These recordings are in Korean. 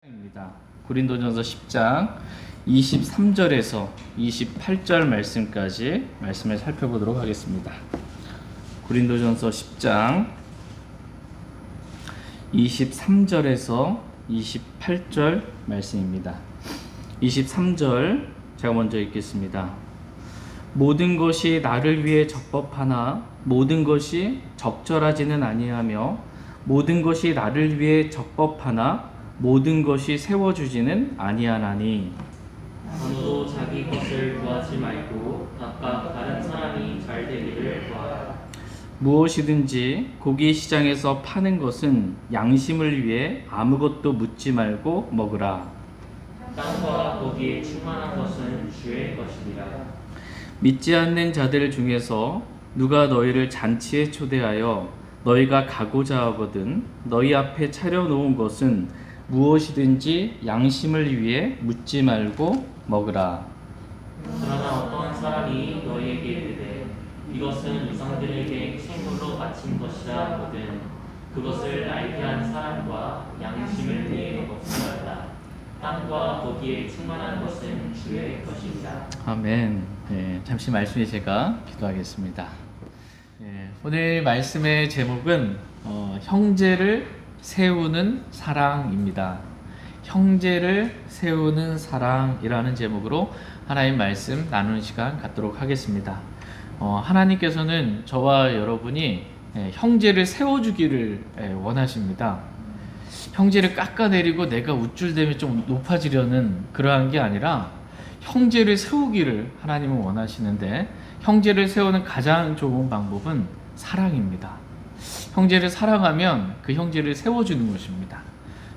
입니다. 고린도전서 10장 23절에서 28절 말씀까지 말씀을 살펴보도록 하겠습니다. 고린도전서 10장 23절에서 28절 말씀입니다. 23절 제가 먼저 읽겠습니다. 모든 것이 나를 위해 적법하나 모든 것이 적절하지는 아니하며 모든 것이 나를 위해 적법하나 모든 것이 세워주지는 아니하나니 아무도 자기 것을 구하지 말고 각각 다른 사람이 잘 되기를 구하라. 무엇이든지 고기 시장에서 파는 것은 양심을 위해 아무것도 묻지 말고 먹으라. 땅과 거기에 충만한 것은 주의 것이니라. 믿지 않는 자들 중에서 누가 너희를 잔치에 초대하여 너희가 가고자 하거든 너희 앞에 차려놓은 것은 무엇이든지 양심을 위해 묻지 말고 먹으라. 그러나 어떤 사람이 너희에게 이르되 이것은 우상들에게 생물로 바친 것이라 하거든 그것을 알게 한 사람과 양심을 위해 먹지 말라. 땅과 거기에 충만한 것은 주의 것이니라. 아멘. 잠시 말씀에 제가 기도하겠습니다. 오늘 말씀의 제목은 형제를 세우는 사랑입니다. 형제를 세우는 사랑이라는 제목으로 하나님 말씀 나누는 시간 갖도록 하겠습니다. 하나님께서는 저와 여러분이 형제를 세워주기를 원하십니다. 형제를 깎아내리고 내가 우쭐대며 좀 높아지려는 그러한 게 아니라 형제를 세우기를 하나님은 원하시는데 형제를 세우는 가장 좋은 방법은 사랑입니다. 형제를 사랑하면 그 형제를 세워주는 것입니다.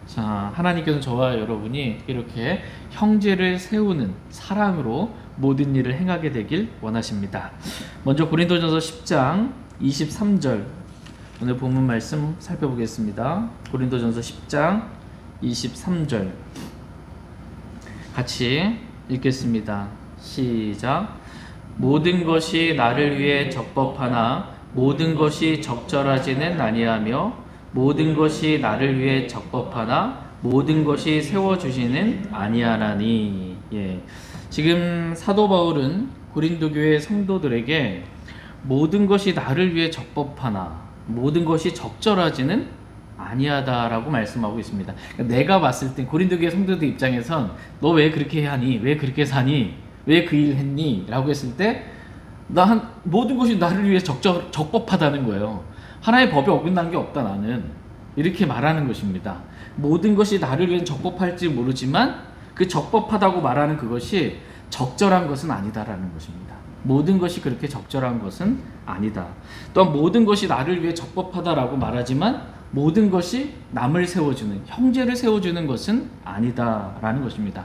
자, 하나님께서는 저와 여러분이 이렇게 형제를 세우는 사랑으로 모든 일을 행하게 되길 원하십니다. 먼저 고린도전서 10장 23절 오늘 본문 말씀 살펴보겠습니다. 고린도전서 10장 23절 같이 읽겠습니다. 시작. 모든 것이 나를 위해 적법하나 모든 것이 적절하지는 아니하며 모든 것이 나를 위해 적법하나 모든 것이 세워주지는 아니하나니. 지금 사도 바울은 고린도 교회 성도들에게 모든 것이 나를 위해 적법하나 모든 것이 적절하지는 아니하다라고 말씀하고 있습니다. 그러니까 내가 봤을 때 고린도 교회 성도들 입장에선 너 왜 그렇게 하니? 왜 그렇게 사니? 왜 그 일 했니? 라고 했을 때 모든 것이 나를 위해 적법하다는 거예요. 하나의 법에 어긋난 게 없다 나는 이렇게 말하는 것입니다. 모든 것이 나를 위해 적법할지 모르지만 그 적법하다고 말하는 그것이 적절한 것은 아니다라는 것입니다. 모든 것이 그렇게 적절한 것은 아니다. 또한 모든 것이 나를 위해 적법하다라고 말하지만 모든 것이 남을 세워주는 형제를 세워주는 것은 아니다라는 것입니다.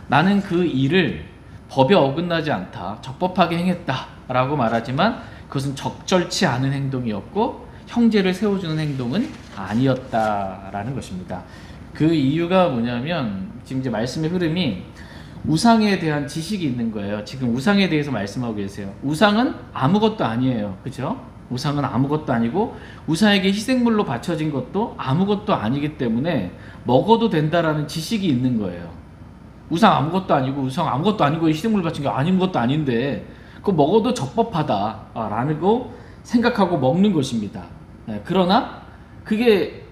나는 그 일을 법에 어긋나지 않다, 적법하게 행했다라고 말하지만 그것은 적절치 않은 행동이었고 형제를 세워주는 행동은 아니었다라는 것입니다. 그 이유가 뭐냐면 지금 이제 말씀의 흐름이 우상에 대한 지식이 있는 거예요. 지금 우상에 대해서 말씀하고 계세요. 우상은 아무것도 아니에요. 그죠? 우상은 아무것도 아니고 우상에게 희생물로 바쳐진 것도 아무것도 아니기 때문에 먹어도 된다라는 지식이 있는 거예요. 우상 아무것도 아니고 우상 아무것도 아니고 희생물 바친 게 아닌 것도 아닌데 그거 먹어도 적법하다라는 거 생각하고 먹는 것입니다. 그러나 그게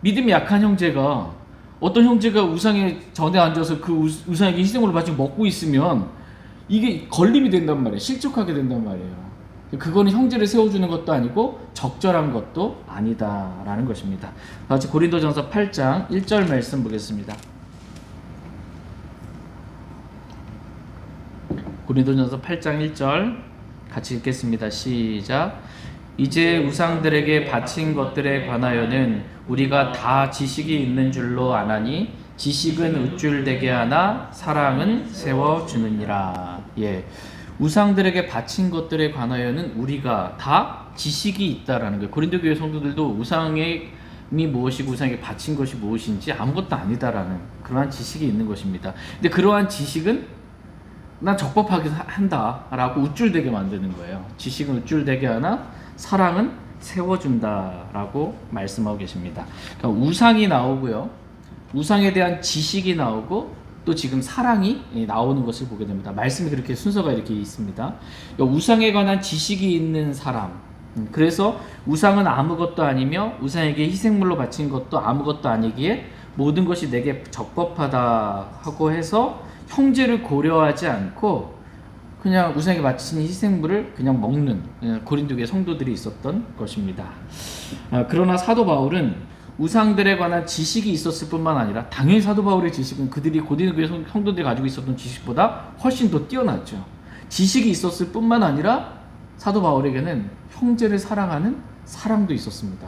믿음이 약한 형제가 어떤 형제가 우상에 전에 앉아서 그 우상에게 희생물을 바치고 먹고 있으면 이게 걸림이 된단 말이에요. 실족하게 된단 말이에요. 그거는 형제를 세워주는 것도 아니고 적절한 것도 아니다라는 것입니다. 같이 고린도전서 8장 1절 말씀 보겠습니다. 고린도전서 8장 1절 같이 읽겠습니다. 시작. 이제 우상들에게 바친 것들에 관하여는 우리가 다 지식이 있는 줄로 아나니 지식은 우쭐되게 하나 사랑은 세워주느니라. 우상들에게 바친 것들에 관하여는 우리가 다 지식이 있다라는 거예요. 고린도 교회 성도들도 우상이 무엇이고 우상에게 바친 것이 무엇인지 아무것도 아니다라는 그러한 지식이 있는 것입니다. 근데 그러한 지식은 난 적법하게 한다라고 우쭐대게 만드는 거예요. 지식은 우쭐대게 하나 사랑은 세워준다라고 말씀하고 계십니다. 그러니까 우상이 나오고요. 우상에 대한 지식이 나오고 또 지금 사랑이 나오는 것을 보게 됩니다. 말씀이 그렇게 순서가 이렇게 있습니다. 우상에 관한 지식이 있는 사람, 그래서 우상은 아무것도 아니며 우상에게 희생물로 바친 것도 아무것도 아니기에 모든 것이 내게 적법하다 하고 해서 형제를 고려하지 않고 그냥 우상에게 바친 희생물을 그냥 먹는 고린도교의 성도들이 있었던 것입니다. 그러나 사도 바울은 우상들에 관한 지식이 있었을 뿐만 아니라 당연히 사도 바울의 지식은 그들이 고린도교의 성도들이 가지고 있었던 지식보다 훨씬 더 뛰어났죠. 지식이 있었을 뿐만 아니라 사도 바울에게는 형제를 사랑하는 사랑도 있었습니다.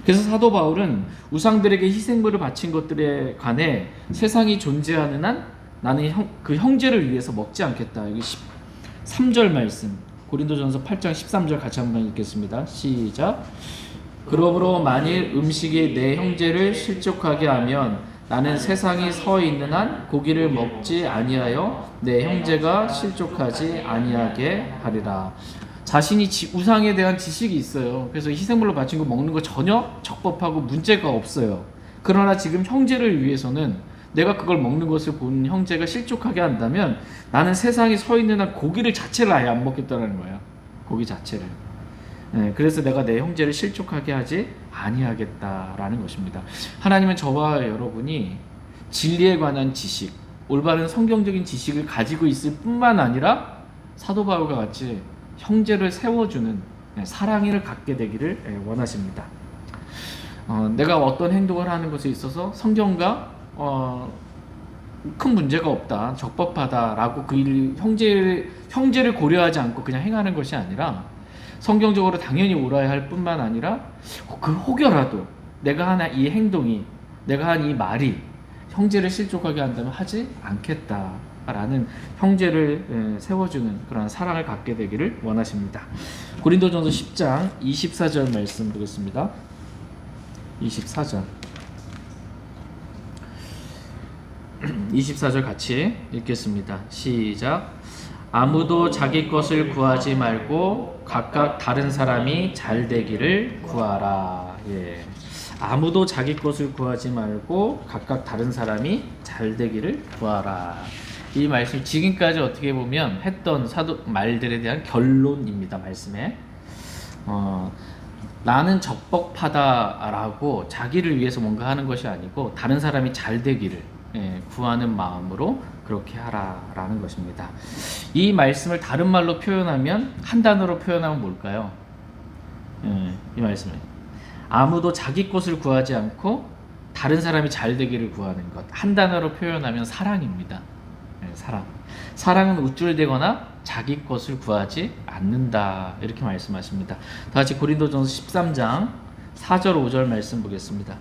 그래서 사도 바울은 우상들에게 희생물을 바친 것들에 관해 세상이 존재하는 한 나는 그 형제를 위해서 먹지 않겠다. 여기 13절 말씀, 고린도전서 8장 13절 같이 한번 읽겠습니다. 시작. 그러므로 만일 음식이 내 형제를 실족하게 하면 나는 세상이 서 있는 한 고기를 먹지 아니하여 내 형제가 실족하지 아니하게 하리라. 자신이 우상에 대한 지식이 있어요. 그래서 희생물로 바친 거 먹는 거 전혀 적법하고 문제가 없어요. 그러나 지금 형제를 위해서는 내가 그걸 먹는 것을 본 형제가 실족하게 한다면 나는 세상에 서 있는 한 고기를 자체를 아예 안 먹겠다는 거예요. 고기 자체를. 그래서 내가 내 형제를 실족하게 하지 아니하겠다라는 것입니다. 하나님은 저와 여러분이 진리에 관한 지식, 올바른 성경적인 지식을 가지고 있을 뿐만 아니라 사도 바울과 같이 형제를 세워주는 사랑을 갖게 되기를 원하십니다. 내가 어떤 행동을 하는 것에 있어서 성경과 큰 문제가 없다, 적법하다라고 그 형제를 고려하지 않고 그냥 행하는 것이 아니라 성경적으로 당연히 옳아야 할 뿐만 아니라 그 혹여라도 내가 한 이 행동이, 내가 한 이 말이 형제를 실족하게 한다면 하지 않겠다라는 형제를 세워주는 그런 사랑을 갖게 되기를 원하십니다. 고린도전서 10장 24절 말씀 보겠습니다. 24절 24절 같이 읽겠습니다. 시작. 아무도 자기 것을 구하지 말고 각각 다른 사람이 잘 되기를 구하라. 예. 아무도 자기 것을 구하지 말고 각각 다른 사람이 잘 되기를 구하라. 이 말씀 지금까지 어떻게 보면 했던 사도 말들에 대한 결론입니다. 말씀에 나는 적법하다라고 자기를 위해서 뭔가 하는 것이 아니고 다른 사람이 잘 되기를 구하는 마음으로 그렇게 하라라는 것입니다. 이 말씀을 다른 말로 표현하면, 한 단어로 표현하면 뭘까요? 이 말씀을 아무도 자기 것을 구하지 않고 다른 사람이 잘 되기를 구하는 것, 한 단어로 표현하면 사랑입니다. 사랑. 사랑은 우쭐대거나 자기 것을 구하지 않는다, 이렇게 말씀하십니다. 다 같이 고린도전서 13장 4절 5절 말씀 보겠습니다.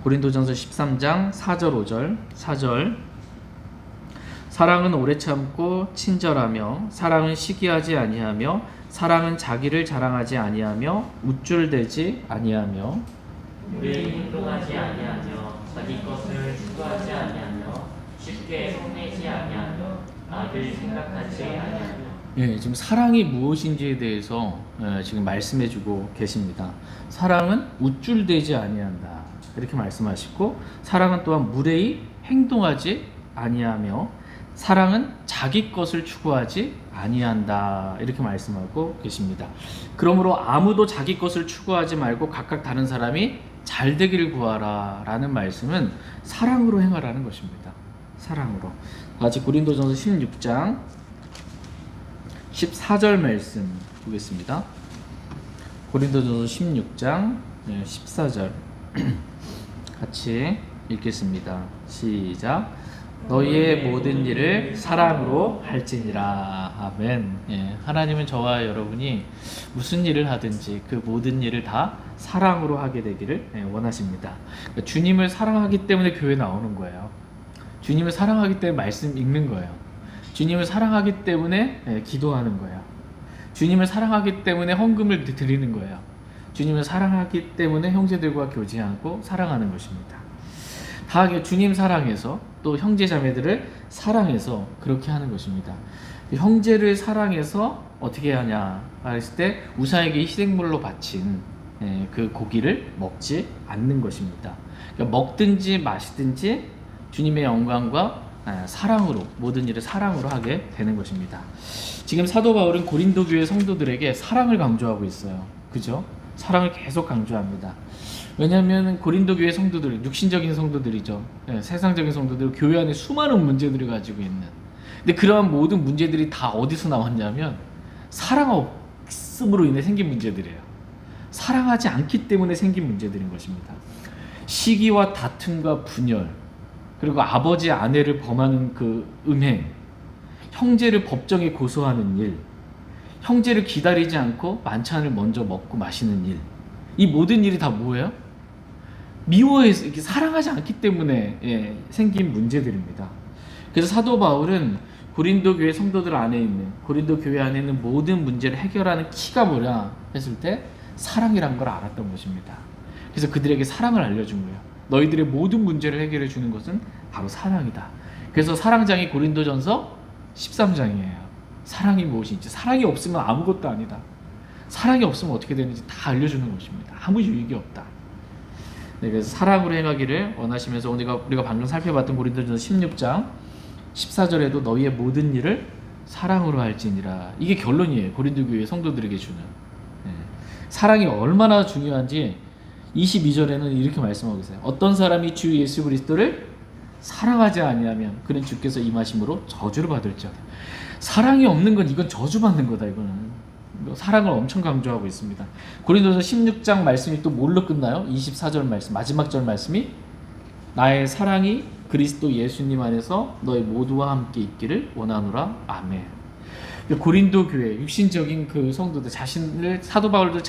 고린도전서 13장 4절 5절 4절. 사랑은 오래 참고 친절하며 사랑은 시기하지 아니하며 사랑은 자기를 자랑하지 아니하며 우쭐대지 아니하며 오래 행동하지 아니하며 자기 것을 추구하지 아니하며 쉽게 성내지 아니하며 나를 생각하지 아니하며. 지금 사랑이 무엇인지에 대해서 지금 말씀해주고 계십니다. 사랑은 우쭐대지 아니한다, 이렇게 말씀하시고, 사랑은 또한 무례히 행동하지 아니하며 사랑은 자기 것을 추구하지 아니한다, 이렇게 말씀하고 계십니다. 그러므로 아무도 자기 것을 추구하지 말고 각각 다른 사람이 잘 되기를 구하라 라는 말씀은 사랑으로 행하라는 것입니다. 사랑으로. 같이 고린도전서 16장 14절 말씀 보겠습니다. 고린도전서 16장 14절 같이 읽겠습니다. 시작. 너희의 모든 일을 사랑으로 할지니라. 아멘. 하나님은 저와 여러분이 무슨 일을 하든지 그 모든 일을 다 사랑으로 하게 되기를 원하십니다. 그러니까 주님을 사랑하기 때문에 교회 나오는 거예요. 주님을 사랑하기 때문에 말씀 읽는 거예요. 주님을 사랑하기 때문에 기도하는 거예요. 주님을 사랑하기 때문에 헌금을 드리는 거예요. 주님을 사랑하기 때문에 형제들과 교제하고 사랑하는 것입니다. 다 주님 사랑해서 또 형제 자매들을 사랑해서 그렇게 하는 것입니다. 형제를 사랑해서 어떻게 하냐 했을 때 우상에게 희생물로 바친 그 고기를 먹지 않는 것입니다. 그러니까 먹든지 마시든지 주님의 영광과 사랑으로, 모든 일을 사랑으로 하게 되는 것입니다. 지금 사도 바울은 고린도 교회 성도들에게 사랑을 강조하고 있어요. 그죠? 사랑을 계속 강조합니다. 왜냐하면 고린도 교회 성도들, 육신적인 성도들이죠. 세상적인 성도들, 교회 안에 수많은 문제들을 가지고 있는. 근데 그러한 모든 문제들이 다 어디서 나왔냐면 사랑 없음으로 인해 생긴 문제들이에요. 사랑하지 않기 때문에 생긴 문제들인 것입니다. 시기와 다툼과 분열, 그리고 아버지 아내를 범하는 그 음행, 형제를 법정에 고소하는 일, 형제를 기다리지 않고 만찬을 먼저 먹고 마시는 일, 이 모든 일이 다 뭐예요? 미워해서, 이렇게 사랑하지 않기 때문에 생긴 문제들입니다. 그래서 사도 바울은 고린도 교회 성도들 안에 있는, 고린도 교회 안에 있는 모든 문제를 해결하는 키가 뭐냐 했을 때 사랑이란 걸 알았던 것입니다. 그래서 그들에게 사랑을 알려준 거예요. 너희들의 모든 문제를 해결해 주는 것은 바로 사랑이다. 그래서 사랑장이 고린도전서 13장이에요. 사랑이 무엇인지, 사랑이 없으면 아무것도 아니다. 사랑이 없으면 어떻게 되는지 다 알려주는 것입니다. 아무 유익이 없다. 그래서 사랑으로 행하기를 원하시면서 우리가 방금 살펴봤던 고린도전서 16장 14절에도 너희의 모든 일을 사랑으로 할지니라. 이게 결론이에요. 고린도 교회 성도들에게 주는. 사랑이 얼마나 중요한지 22절에는 이렇게 말씀하고 있어요. 어떤 사람이 주 예수 그리스도를 사랑하지 아니하면 그는 주께서 임하심으로 저주를 받을지어다. 사랑이 없는 건 이건 저주받는 거다. 이거는 사랑을 엄청 강조하고 있습니다. 고린도서 16장 말씀이 또 뭘로 끝나요? 24절 말씀, 마지막 절 말씀이 나의 사랑이 그리스도 예수님 안에서 너희 모두와 함께 있기를 원하노라. 아멘. 고린도 교회 육신적인 그 성도들 자신을 사도 바울도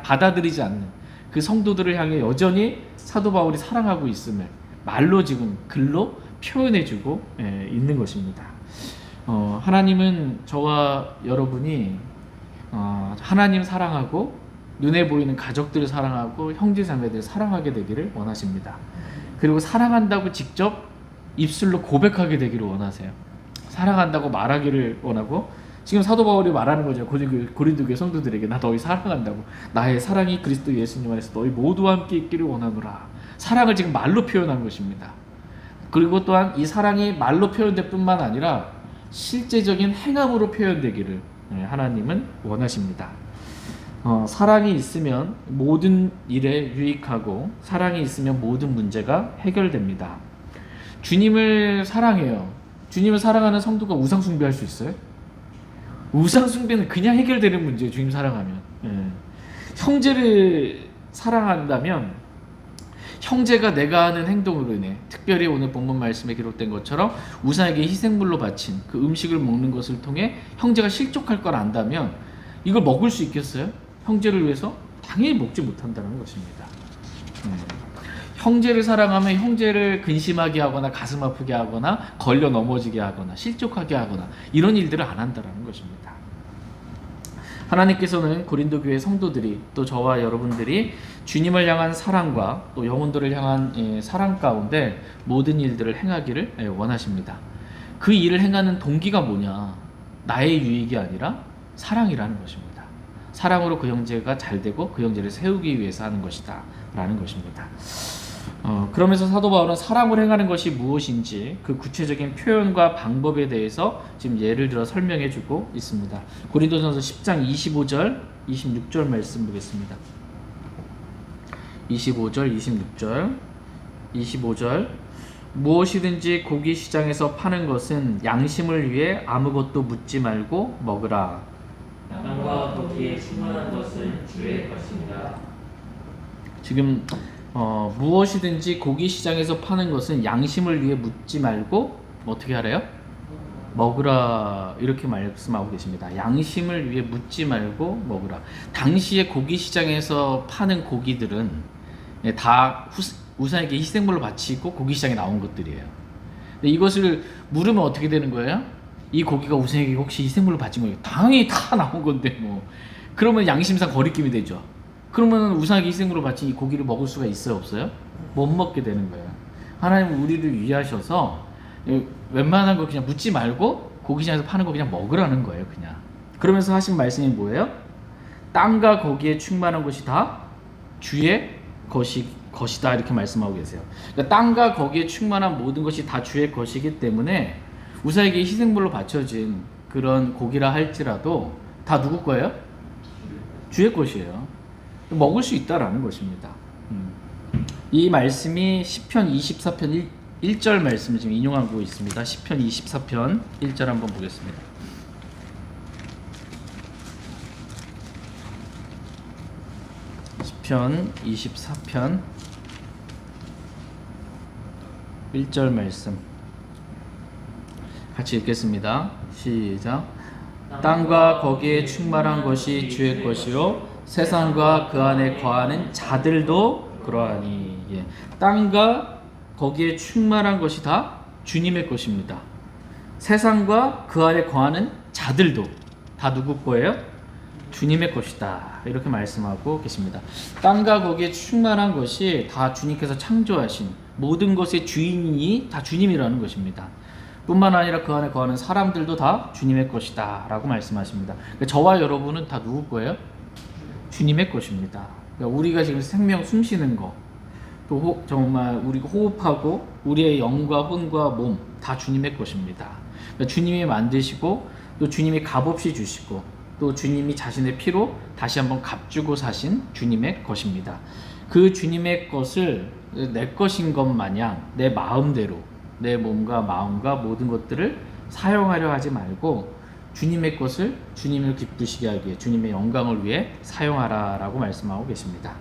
받아들이지 않는 그 성도들을 향해 여전히 사도 바울이 사랑하고 있음을 말로 지금 글로 표현해주고 있는 것입니다. 하나님은 저와 여러분이 하나님 사랑하고 눈에 보이는 가족들을 사랑하고 형제자매들을 사랑하게 되기를 원하십니다. 그리고 사랑한다고 직접 입술로 고백하게 되기를 원하세요. 사랑한다고 말하기를 원하고, 지금 사도 바울이 말하는 거죠. 고린도 교회 성도들에게 나 너희 사랑한다고. 나의 사랑이 그리스도 예수님 안에서 너희 모두와 함께 있기를 원하노라. 사랑을 지금 말로 표현한 것입니다. 그리고 또한 이 사랑이 말로 표현될 뿐만 아니라 실제적인 행함으로 표현되기를 하나님은 원하십니다. 사랑이 있으면 모든 일에 유익하고 사랑이 있으면 모든 문제가 해결됩니다. 주님을 사랑해요. 주님을 사랑하는 성도가 우상 숭배할 수 있어요? 우상 숭배는 그냥 해결되는 문제예요. 주님 사랑하면. 형제를 사랑한다면 형제가 내가 하는 행동으로 인해, 특별히 오늘 본문 말씀에 기록된 것처럼 우상에게 희생물로 바친 그 음식을 먹는 것을 통해 형제가 실족할 걸 안다면 이걸 먹을 수 있겠어요? 형제를 위해서? 당연히 먹지 못한다는 것입니다. 형제를 사랑하면 형제를 근심하게 하거나 가슴 아프게 하거나 걸려 넘어지게 하거나 실족하게 하거나 이런 일들을 안 한다는 것입니다. 하나님께서는 고린도 교회 성도들이, 또 저와 여러분들이 주님을 향한 사랑과 또 영혼들을 향한 사랑 가운데 모든 일들을 행하기를 원하십니다. 그 일을 행하는 동기가 뭐냐? 나의 유익이 아니라 사랑이라는 것입니다. 사랑으로 그 형제가 잘 되고 그 형제를 세우기 위해서 하는 것이다 라는 것입니다. 그러면서 사도 바울은 사랑을 행하는 것이 무엇인지 그 구체적인 표현과 방법에 대해서 지금 예를 들어 설명해 주고 있습니다. 고린도전서 10장 25절 26절 말씀 보겠습니다. 25절 25절 무엇이든지 고기 시장에서 파는 것은 양심을 위해 아무것도 묻지 말고 먹으라. 땅과 고기에 충만한 것은 주의 것입니다. 지금 무엇이든지 고기 시장에서 파는 것은 양심을 위해 묻지 말고 어떻게 하래요? 먹으라, 이렇게 말씀하고 계십니다. 양심을 위해 묻지 말고 먹으라. 당시에 고기 시장에서 파는 고기들은 다 우상에게 희생물로 바치고 고기 시장에 나온 것들이에요. 근데 이것을 물으면 어떻게 되는 거예요? 이 고기가 우상에게 혹시 희생물로 바친 거예요? 당연히 다 나온 건데 뭐. 그러면 양심상 거리낌이 되죠. 그러면 우상에게 희생물로 바친 이 고기를 먹을 수가 있어요, 없어요? 못 먹게 되는 거예요. 하나님은 우리를 위하셔서 웬만한 거 그냥 묻지 말고 고기장에서 파는 거 그냥 먹으라는 거예요, 그냥. 그러면서 하신 말씀이 뭐예요? 땅과 거기에 충만한 것이 다 주의 것이다 이렇게 말씀하고 계세요. 그러니까 땅과 거기에 충만한 모든 것이 다 주의 것이기 때문에 우사에게 희생물로 바쳐진 그런 고기라 할지라도 다 누구 거예요? 주의 것이에요. 먹을 수 있다라는 것입니다. 이 말씀이 시편 24편 1절 말씀을 지금 인용하고 있습니다. 시편 24편 1절 한번 보겠습니다. 시편 24편 1절 말씀 같이 읽겠습니다. 시작. 땅과 거기에 충만한 것이 주의 것이요 세상과 그 안에 거하는 자들도 그러하니. 예. 땅과 거기에 충만한 것이 다 주님의 것입니다. 세상과 그 안에 거하는 자들도 다 누구 거예요? 주님의 것이다. 이렇게 말씀하고 계십니다. 땅과 거기에 충만한 것이 다 주님께서 창조하신 모든 것의 주인이 다 주님이라는 것입니다. 뿐만 아니라 그 안에 거하는 사람들도 다 주님의 것이다 라고 말씀하십니다. 그러니까 저와 여러분은 다 누구 거예요? 주님의 것입니다. 그러니까 우리가 지금 생명 숨쉬는 거, 또 정말 우리가 호흡하고 우리의 영과 혼과 몸 다 주님의 것입니다. 그러니까 주님이 만드시고 또 주님이 값없이 주시고 또 주님이 자신의 피로 다시 한번 값주고 사신 주님의 것입니다. 그 주님의 것을 내 것인 것 마냥 내 마음대로 내 몸과 마음과 모든 것들을 사용하려 하지 말고 주님의 것을 주님을 기쁘시게 하기 위해 주님의 영광을 위해 사용하라라고 말씀하고 계십니다.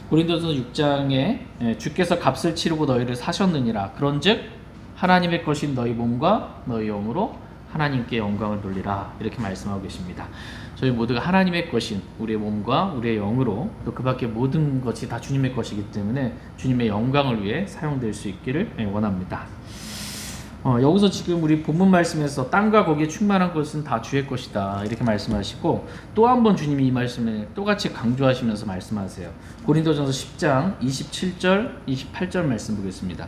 고린도서 6장에 주께서 값을 치르고 너희를 사셨느니라 그런즉 하나님의 것인 너희 몸과 너희 영으로 하나님께 영광을 돌리라 이렇게 말씀하고 계십니다. 저희 모두가 하나님의 것인 우리의 몸과 우리의 영으로 또 그 밖에 모든 것이 다 주님의 것이기 때문에 주님의 영광을 위해 사용될 수 있기를 원합니다. 여기서 지금 우리 본문 말씀에서 땅과 거기에 충만한 것은 다 주의 것이다 이렇게 말씀하시고 또 한 번 주님이 이 말씀을 똑같이 강조하시면서 말씀하세요. 고린도전서 10장 27절 28절 말씀 보겠습니다.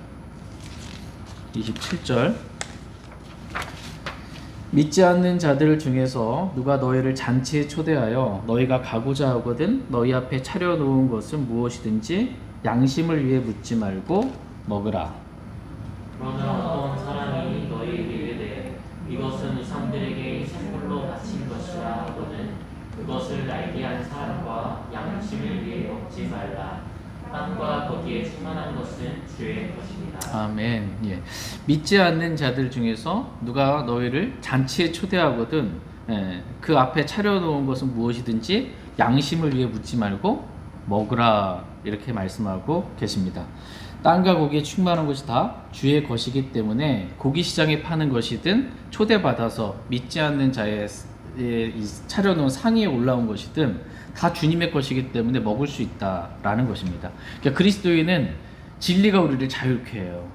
27절 믿지 않는 자들 중에서 누가 너희를 잔치에 초대하여 너희가 가고자 하거든 너희 앞에 차려놓은 것은 무엇이든지 양심을 위해 묻지 말고 먹으라. 그러나 어떤 사람이 너희에게 이르되 이것은 우상들에게 생물로 바친 것이라 하거든 그것을 알게 한 사람과 양심을 위해 먹지 말라. 땅과 거기에 충만한 것은 주의 것입니다. 아멘. 예. 믿지 않는 자들 중에서 누가 너희를 잔치에 초대하거든 그 앞에 차려놓은 것은 무엇이든지 양심을 위해 묻지 말고 먹으라 이렇게 말씀하고 계십니다. 땅과 거기에 충만한 것이 다 주의 것이기 때문에 고기 시장에 파는 것이든 초대받아서 믿지 않는 자의 차려놓은 상에 올라온 것이든 다 주님의 것이기 때문에 먹을 수 있다라는 것입니다. 그러니까 그리스도인은 진리가 우리를 자유케 해요.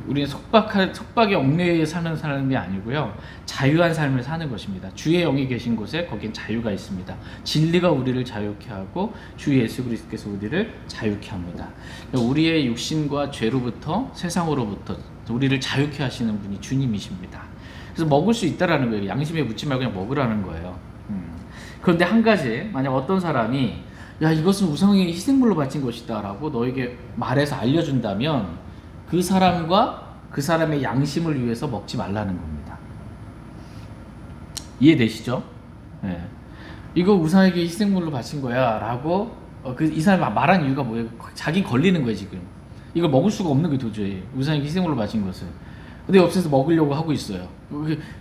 우리는 속박에 얽매여 사는 사람이 아니고요. 자유한 삶을 사는 것입니다. 주의 영이 계신 곳에 거긴 자유가 있습니다. 진리가 우리를 자유케 하고 주 예수 그리스도께서 우리를 자유케 합니다. 그러니까 우리의 육신과 죄로부터 세상으로부터 우리를 자유케 하시는 분이 주님이십니다. 그래서 먹을 수 있다라는 거예요. 양심에 묻지 말고 그냥 먹으라는 거예요. 그런데 한 가지, 만약 어떤 사람이 야 이것은 우상에게 희생물로 바친 것이다 라고 너에게 말해서 알려준다면 그 사람과 그 사람의 양심을 위해서 먹지 말라는 겁니다. 이해되시죠? 네. 이거 우상에게 희생물로 바친 거야 라고 이 사람이 말한 이유가 뭐예요? 자기 걸리는 거예요 지금. 이걸 먹을 수가 없는 거예요 도저히. 우상에게 희생물로 바친 것을. 근데 옆에서 먹으려고 하고 있어요.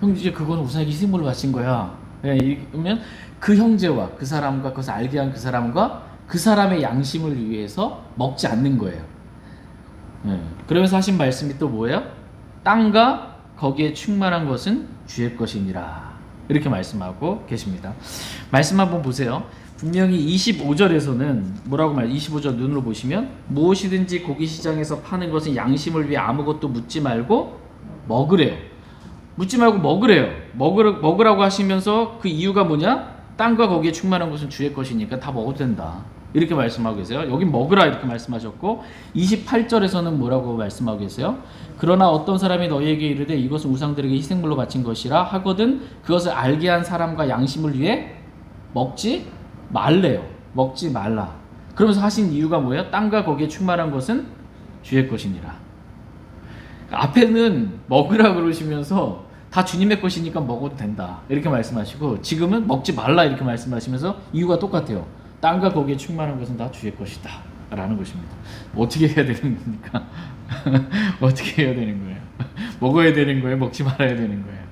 형 이제 그거는 우상에게 희생물로 바친 거야. 그러면 그 형제와 그 사람과 그것을 알게 한 그 사람과 그 사람의 양심을 위해서 먹지 않는 거예요. 그러면서 하신 말씀이 또 뭐예요? 땅과 거기에 충만한 것은 주의 것이니라 이렇게 말씀하고 계십니다. 말씀 한번 보세요. 분명히 25절에서는 뭐라고 말해요? 25절 눈으로 보시면 무엇이든지 고기 시장에서 파는 것은 양심을 위해 아무것도 묻지 말고 먹으래요. 묻지 말고 먹으래요. 먹으라고 하시면서 그 이유가 뭐냐? 땅과 거기에 충만한 것은 주의 것이니까 다 먹어도 된다. 이렇게 말씀하고 계세요. 여긴 먹으라 이렇게 말씀하셨고 28절에서는 뭐라고 말씀하고 계세요? 그러나 어떤 사람이 너희에게 이르되 이것은 우상들에게 희생물로 바친 것이라 하거든 그것을 알게 한 사람과 양심을 위해 먹지 말래요. 먹지 말라. 그러면서 하신 이유가 뭐예요? 땅과 거기에 충만한 것은 주의 것이니라. 앞에는 먹으라 그러시면서 다 주님의 것이니까 먹어도 된다 이렇게 말씀하시고, 지금은 먹지 말라 이렇게 말씀하시면서 이유가 똑같아요. 땅과 거기에 충만한 것은 다 주의 것이다 라는 것입니다. 어떻게 해야 되는 겁니까? 어떻게 해야 되는 거예요? 먹어야 되는 거예요? 먹지 말아야 되는 거예요?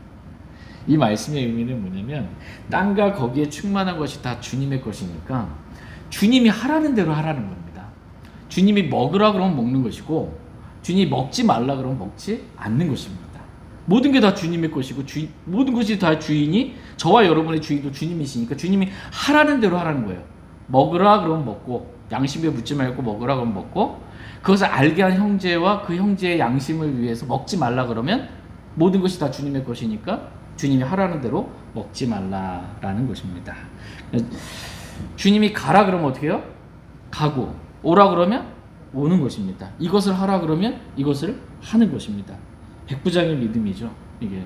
이 말씀의 의미는 뭐냐면, 땅과 거기에 충만한 것이 다 주님의 것이니까 주님이 하라는 대로 하라는 겁니다. 주님이 먹으라 그러면 먹는 것이고, 주님이 먹지 말라 그러면 먹지 않는 것입니다. 모든 게 다 주님의 것이고, 모든 것이 다 주인이, 저와 여러분의 주인도 주님이시니까 주님이 하라는 대로 하라는 거예요. 먹으라 그러면 먹고, 양심에 묻지 말고 먹으라 그러면 먹고, 그것을 알게 한 형제와 그 형제의 양심을 위해서 먹지 말라 그러면 모든 것이 다 주님의 것이니까 주님이 하라는 대로 먹지 말라라는 것입니다. 주님이 가라 그러면 어떻게 해요? 가고, 오라 그러면 오는 것입니다. 이것을 하라 그러면 이것을 하는 것입니다. 백부장의 믿음이죠. 이게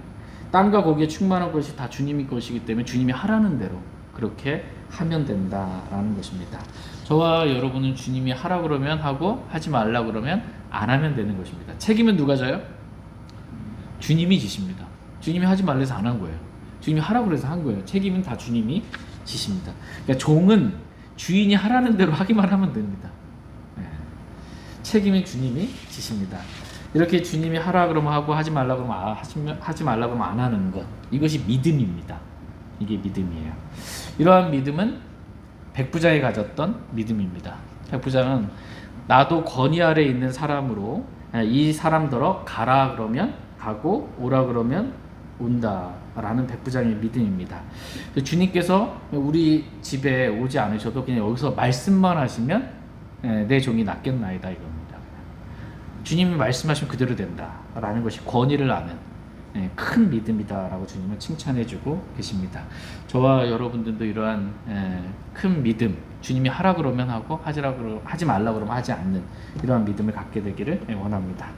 땅과 거기에 충만한 것이 다 주님의 것이기 때문에 주님이 하라는 대로 그렇게 하면 된다라는 것입니다. 저와 여러분은 주님이 하라 그러면 하고, 하지 말라 그러면 안 하면 되는 것입니다. 책임은 누가 져요? 주님이 지십니다. 주님이 하지 말래서 안 한 거예요. 주님이 하라고 그래서 한 거예요. 책임은 다 주님이 지십니다. 그러니까 종은 주인이 하라는 대로 하기만 하면 됩니다. 책임은 주님이 지십니다. 이렇게 주님이 하라 그러면 하고, 하지 말라 그러면 하지 말라 그러면 안 하는 것, 이것이 믿음입니다. 이게 믿음이에요. 이러한 믿음은 백부장이 가졌던 믿음입니다. 백부장은 나도 권위 아래 있는 사람으로 이 사람더러 가라 그러면 가고, 오라 그러면 온다라는 백부장의 믿음입니다. 주님께서 우리 집에 오지 않으셔도 그냥 여기서 말씀만 하시면 내 종이 낫겠나이다 이겁니다. 주님이 말씀하시면 그대로 된다라는 것이 권위를 아는 큰 믿음이다라고 주님은 칭찬해주고 계십니다. 저와 여러분들도 이러한 큰 믿음, 주님이 하라 그러면 하고, 하지 말라 그러면 하지 않는 이러한 믿음을 갖게 되기를 원합니다.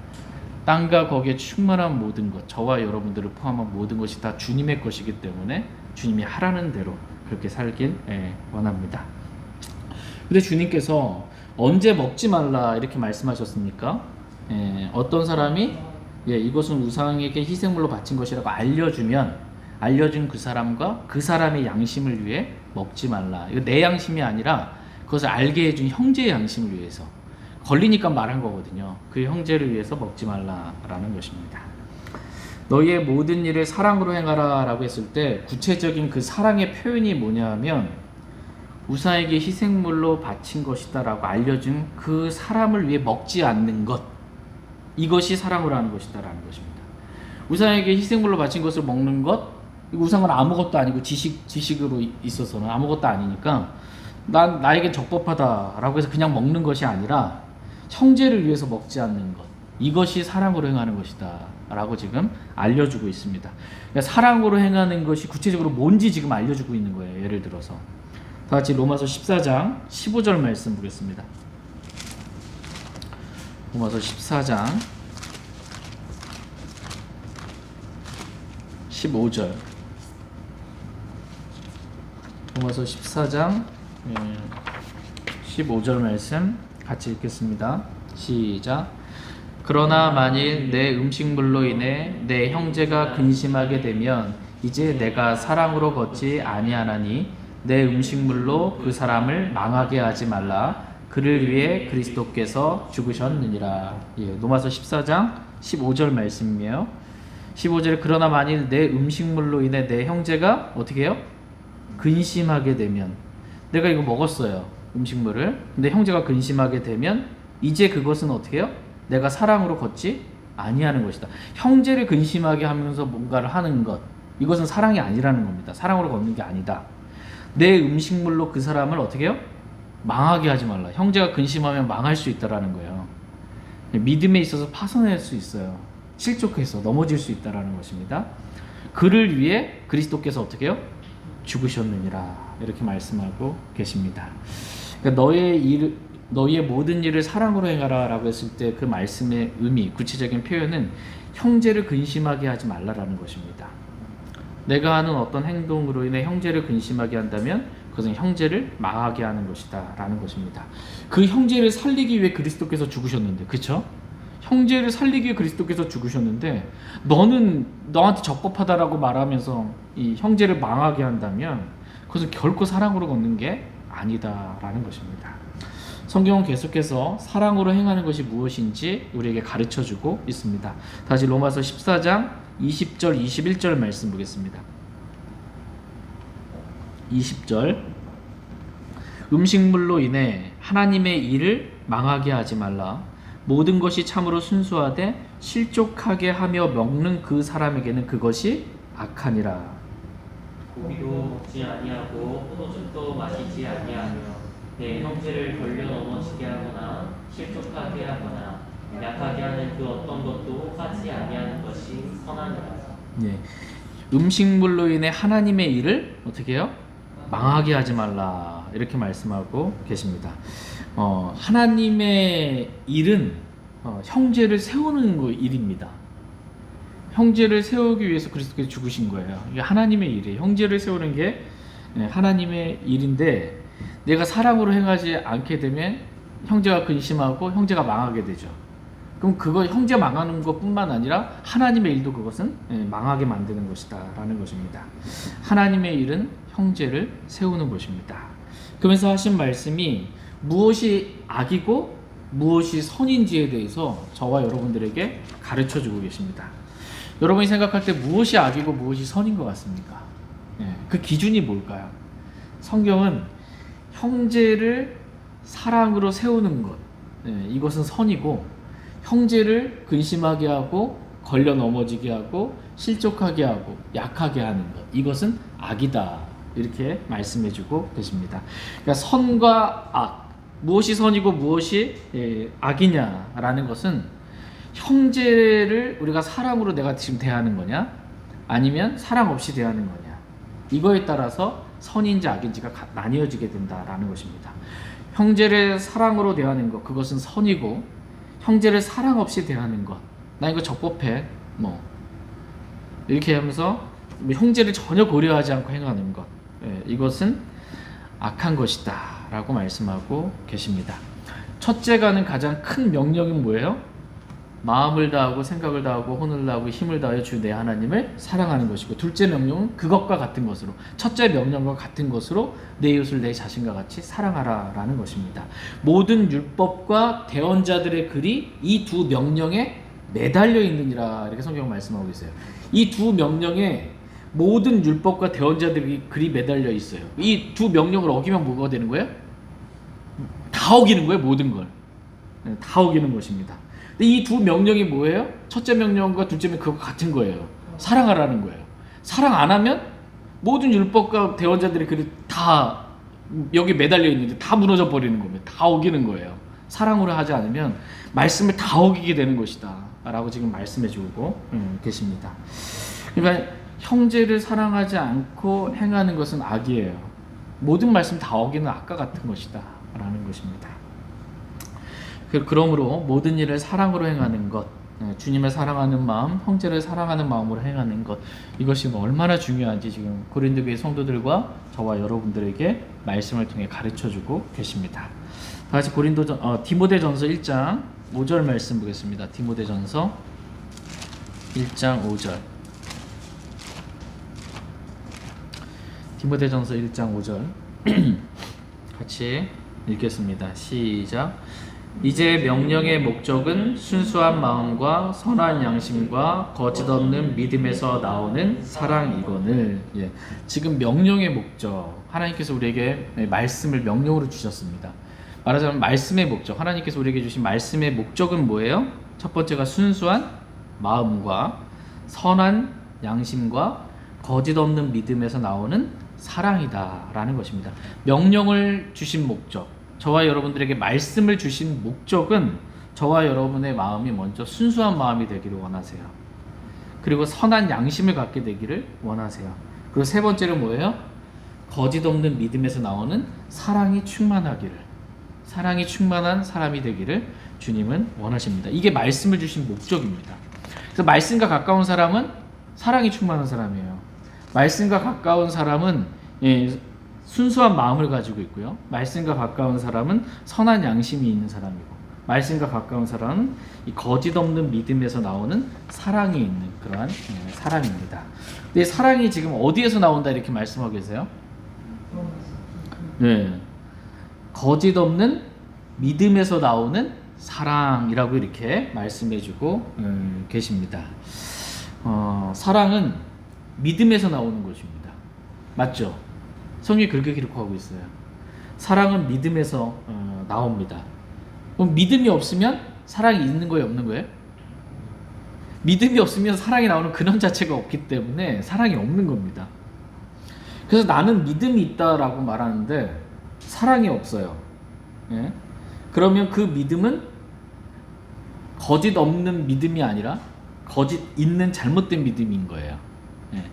땅과 거기에 충만한 모든 것, 저와 여러분들을 포함한 모든 것이 다 주님의 것이기 때문에 주님이 하라는 대로 그렇게 살길 원합니다. 근데 주님께서 언제 먹지 말라 이렇게 말씀하셨습니까? 어떤 사람이 이것은 우상에게 희생물로 바친 것이라고 알려준 그 사람과 그 사람의 양심을 위해 먹지 말라. 이거 내 양심이 아니라 그것을 알게 해준 형제의 양심을 위해서, 걸리니까 말한 거거든요. 그 형제를 위해서 먹지 말라라는 것입니다. 너희의 모든 일을 사랑으로 행하라 라고 했을 때 구체적인 그 사랑의 표현이 뭐냐면, 우상에게 희생물로 바친 것이다 라고 알려준 그 사람을 위해 먹지 않는 것, 이것이 사랑으로 하는 것이다 라는 것입니다. 우상에게 희생물로 바친 것을 먹는 것, 우상은 아무것도 아니고 지식으로 있어서는 아무것도 아니니까 나에겐 적법하다 라고 해서 그냥 먹는 것이 아니라 형제를 위해서 먹지 않는 것, 이것이 사랑으로 행하는 것이다 라고 지금 알려주고 있습니다. 그러니까 사랑으로 행하는 것이 구체적으로 뭔지 지금 알려주고 있는 거예요. 예를 들어서 다 같이 로마서 14장 15절 말씀 보겠습니다. 로마서 14장 15절. 로마서 14장 15절 말씀 같이 읽겠습니다. 시작. 그러나 만일 내 음식물로 인해 내 형제가 근심하게 되면 이제 내가 사랑으로 걷지 아니하나니 내 음식물로 그 사람을 망하게 하지 말라. 그를 위해 그리스도께서 죽으셨느니라. 로마서 14장 15절 말씀이에요. 15절에 그러나 만일 내 음식물로 인해 내 형제가 어떻게 해요? 근심하게 되면, 내가 이거 먹었어요, 음식물을. 근데 형제가 근심하게 되면 이제 그것은 어떻게 해요? 내가 사랑으로 걷지 아니하는 것이다. 형제를 근심하게 하면서 뭔가를 하는 것, 이것은 사랑이 아니라는 겁니다. 사랑으로 걷는 게 아니다. 내 음식물로 그 사람을 어떻게 해요? 망하게 하지 말라. 형제가 근심하면 망할 수 있다라는 거예요. 믿음에 있어서 파손할 수 있어요. 실족해서 넘어질 수 있다라는 것입니다. 그를 위해 그리스도께서 어떻게 해요? 죽으셨느니라. 이렇게 말씀하고 계십니다. 그러니까 너희의 모든 일을 사랑으로 행하라 라고 했을 때 그 말씀의 의미, 구체적인 표현은 형제를 근심하게 하지 말라라는 것입니다. 내가 하는 어떤 행동으로 인해 형제를 근심하게 한다면 그것은 형제를 망하게 하는 것이다 라는 것입니다. 그 형제를 살리기 위해 그리스도께서 죽으셨는데, 그쵸? 형제를 살리기 위해 그리스도께서 죽으셨는데 너는 너한테 적법하다라고 말하면서 이 형제를 망하게 한다면 그것은 결코 사랑으로 걷는 게 아니다라는 것입니다. 성경은 계속해서 사랑으로 행하는 것이 무엇인지 우리에게 가르쳐주고 있습니다. 다시 로마서 14장 20절 21절 말씀 보겠습니다. 20절 음식물로 인해 하나님의 일을 망하게 하지 말라. 모든 것이 참으로 순수하되 실족하게 하며 먹는 그 사람에게는 그것이 악하니라. 고기도 먹지 아니하고 포도즙도 마시지 아니하며 내 형제를 돌려 넘어지게 하거나 실족하게 하거나 약하게 하는 그 어떤 것도 하지 아니하는 것이 선하니라. 예. 음식물로 인해 하나님의 일을 어떻게 해요? 망하게 하지 말라 이렇게 말씀하고 계십니다. 하나님의 일은 형제를 세우는 일입니다. 형제를 세우기 위해서 그리스도께서 죽으신 거예요. 이게 하나님의 일이에요. 형제를 세우는 게 하나님의 일인데 내가 사랑으로 행하지 않게 되면 형제가 근심하고 형제가 망하게 되죠. 그럼 그거 형제 망하는 것뿐만 아니라 하나님의 일도 그것은 망하게 만드는 것이다 라는 것입니다. 하나님의 일은 형제를 세우는 것입니다. 그러면서 하신 말씀이 무엇이 악이고 무엇이 선인지에 대해서 저와 여러분들에게 가르쳐주고 계십니다. 여러분이 생각할 때 무엇이 악이고 무엇이 선인 것 같습니까? 그 기준이 뭘까요? 성경은 형제를 사랑으로 세우는 것, 이것은 선이고 형제를 근심하게 하고 걸려 넘어지게 하고 실족하게 하고 약하게 하는 것, 이것은 악이다 이렇게 말씀해주고 계십니다. 그러니까 선과 악, 무엇이 선이고 무엇이 악이냐라는 것은 형제를 우리가 사랑으로 내가 지금 대하는 거냐 아니면 사랑 없이 대하는 거냐, 이거에 따라서 선인지 악인지가 나뉘어지게 된다라는 것입니다. 형제를 사랑으로 대하는 것, 그것은 선이고 형제를 사랑 없이 대하는 것, 나 이거 적법해 이렇게 하면서 형제를 전혀 고려하지 않고 행하는 것, 이것은 악한 것이다 라고 말씀하고 계십니다. 첫째가는 가장 큰 명령은 뭐예요? 마음을 다하고 생각을 다하고 혼을 다하고 힘을 다하여 주 내 하나님을 사랑하는 것이고, 둘째 명령은 그것과 같은 것으로, 첫째 명령과 같은 것으로 내 이웃을 내 자신과 같이 사랑하라 라는 것입니다. 모든 율법과 대언자들의 글이 이 두 명령에 매달려 있느니라 이렇게 성경은 말씀하고 있어요. 이 두 명령에 모든 율법과 대언자들의 글이 매달려 있어요. 이 두 명령을 어기면 뭐가 되는 거예요? 다 어기는 거예요. 모든 걸 다 어기는 것입니다. 근데 이 두 명령이 뭐예요? 첫째 명령과 둘째 명령 그거 같은 거예요. 사랑하라는 거예요. 사랑 안 하면 모든 율법과 대언자들의 글이 다 여기 매달려 있는데 다 무너져 버리는 겁니다. 다 어기는 거예요. 사랑으로 하지 않으면 말씀을 다 어기게 되는 것이다 라고 지금 말씀해 주고 계십니다. 그러니까 형제를 사랑하지 않고 행하는 것은 악이에요. 모든 말씀 다 어기는 악과 같은 것이다 라는 것입니다. 그러므로 모든 일을 사랑으로 행하는 것, 주님을 사랑하는 마음, 형제를 사랑하는 마음으로 행하는 것, 이것이 얼마나 중요한지 지금 고린도교회 성도들과 저와 여러분들에게 말씀을 통해 가르쳐주고 계십니다. 다시 디모데전서 1장 5절 말씀 보겠습니다. 디모데전서 1장 5절. 디모데전서 1장 5절 같이 읽겠습니다. 시작. 이제 명령의 목적은 순수한 마음과 선한 양심과 거짓 없는 믿음에서 나오는 사랑이거늘. 지금 명령의 목적, 하나님께서 우리에게 말씀을 명령으로 주셨습니다. 말하자면 말씀의 목적, 하나님께서 우리에게 주신 말씀의 목적은 뭐예요? 첫 번째가 순수한 마음과 선한 양심과 거짓 없는 믿음에서 나오는 사랑이다 라는 것입니다. 명령을 주신 목적, 저와 여러분들에게 말씀을 주신 목적은 저와 여러분의 마음이 먼저 순수한 마음이 되기를 원하세요. 그리고 선한 양심을 갖게 되기를 원하세요. 그리고 세 번째는 뭐예요? 거짓 없는 믿음에서 나오는 사랑이 충만하기를, 사랑이 충만한 사람이 되기를 주님은 원하십니다. 이게 말씀을 주신 목적입니다. 그래서 말씀과 가까운 사람은 사랑이 충만한 사람이에요. 말씀과 가까운 사람은 순수한 마음을 가지고 있고요. 말씀과 가까운 사람은 선한 양심이 있는 사람이고, 말씀과 가까운 사람은 이 거짓 없는 믿음에서 나오는 사랑이 있는 그러한 사람입니다. 근데 사랑이 지금 어디에서 나온다 이렇게 말씀하고 계세요? 네, 거짓 없는 믿음에서 나오는 사랑이라고 이렇게 말씀해주고 계십니다. 사랑은 믿음에서 나오는 것입니다. 맞죠? 성경이 그렇게 기록하고 있어요. 사랑은 믿음에서 나옵니다. 그럼 믿음이 없으면 사랑이 있는 거예요, 없는 거예요? 믿음이 없으면 사랑이 나오는 근원 자체가 없기 때문에 사랑이 없는 겁니다. 그래서 나는 믿음이 있다라고 말하는데 사랑이 없어요. 예? 그러면 그 믿음은 거짓 없는 믿음이 아니라 거짓 있는 잘못된 믿음인 거예요. 예.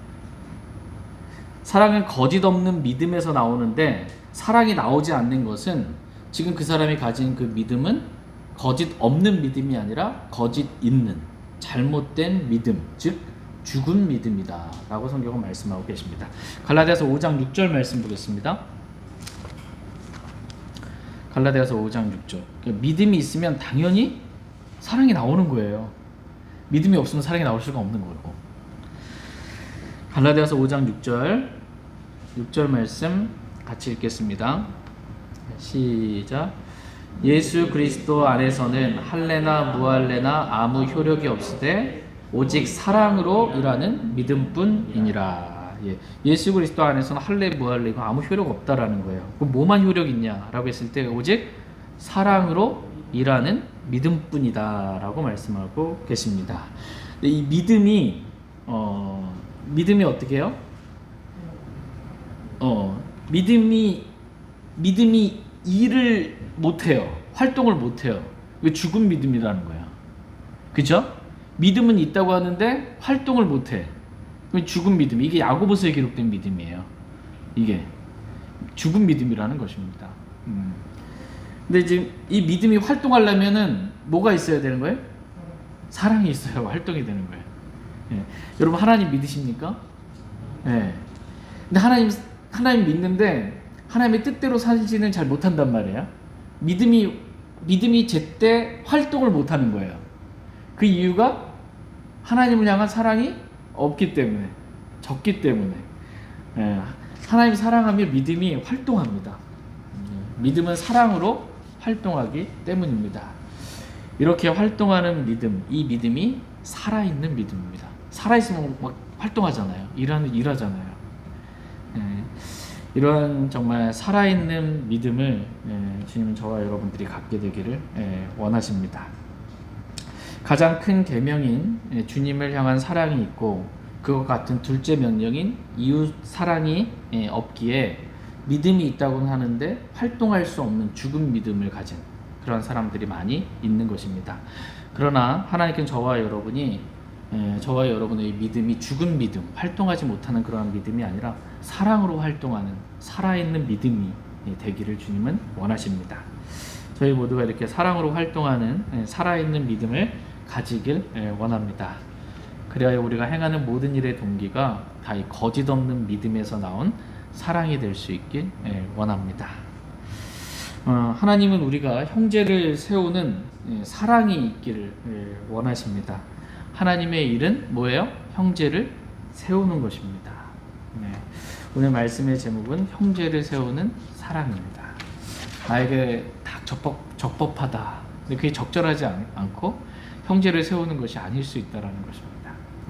사랑은 거짓 없는 믿음에서 나오는데 사랑이 나오지 않는 것은 지금 그 사람이 가진 그 믿음은 거짓 없는 믿음이 아니라 거짓 있는 잘못된 믿음, 즉 죽은 믿음이다 라고 성경은 말씀하고 계십니다. 갈라디아서 5장 6절 말씀 보겠습니다. 갈라디아서 5장 6절. 믿음이 있으면 당연히 사랑이 나오는 거예요. 믿음이 없으면 사랑이 나올 수가 없는 거고. 갈라디아서 5장 6절 말씀 같이 읽겠습니다. 시작. 예수 그리스도 안에서는 할례나 무할례나 아무 효력이 없으되 오직 사랑으로 일하는 믿음뿐이니라. 예수 그리스도 안에서는 할례 무할례 이거 아무 효력 없다라는 거예요. 그럼 뭐만 효력 있냐라고 했을 때 오직 사랑으로 일하는 믿음뿐이다라고 말씀하고 계십니다. 이 믿음이 어떻게 해요? 믿음이 일을 못해요. 활동을 못해요. 이거 죽은 믿음이라는 거야. 그죠? 믿음은 있다고 하는데 활동을 못해. 죽은 믿음. 이게 야고보서에 기록된 믿음이에요. 이게 죽은 믿음이라는 것입니다. 근데 지금 이 믿음이 활동하려면은 뭐가 있어야 되는 거예요? 사랑이 있어야 활동이 되는 거예요. 예. 여러분 하나님 믿으십니까? 예. 근데 하나님 믿는데 하나님의 뜻대로 살지는 잘 못한단 말이에요. 믿음이 제때 활동을 못하는 거예요. 그 이유가 하나님을 향한 사랑이 없기 때문에, 적기 때문에. 예. 하나님 사랑하며 믿음이 활동합니다. 믿음은 사랑으로 활동하기 때문입니다. 이렇게 활동하는 믿음, 이 믿음이 살아있는 믿음입니다. 살아있으면 막 활동하잖아요. 일하잖아요. 예. 이러한 정말 살아있는 믿음을 주님은 저와 여러분들이 갖게 되기를 원하십니다. 가장 큰 계명인 주님을 향한 사랑이 있고 그와 같은 둘째 명령인 이웃 사랑이 없기에 믿음이 있다고는 하는데 활동할 수 없는 죽은 믿음을 가진 그런 사람들이 많이 있는 것입니다. 그러나 하나님께는 저와 여러분의 믿음이 죽은 믿음, 활동하지 못하는 그러한 믿음이 아니라 사랑으로 활동하는 살아있는 믿음이 되기를 주님은 원하십니다. 저희 모두가 이렇게 사랑으로 활동하는 살아있는 믿음을 가지길 원합니다. 그래야 우리가 행하는 모든 일의 동기가 다 이 거짓 없는 믿음에서 나온 사랑이 될 수 있길 원합니다. 하나님은 우리가 형제를 세우는 사랑이 있기를 원하십니다. 하나님의 일은 뭐예요? 형제를 세우는 것입니다. 네. 오늘 말씀의 제목은 형제를 세우는 사랑입니다. 나에게 딱 적법하다. 근데 그게 적절하지 않고 형제를 세우는 것이 아닐 수 있다는 것입니다.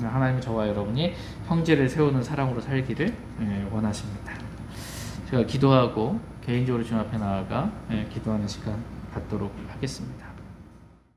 하나님은 저와 여러분이 형제를 세우는 사랑으로 살기를 원하십니다. 제가 기도하고 개인적으로 주님 앞에 나아가 기도하는 시간 갖도록 하겠습니다.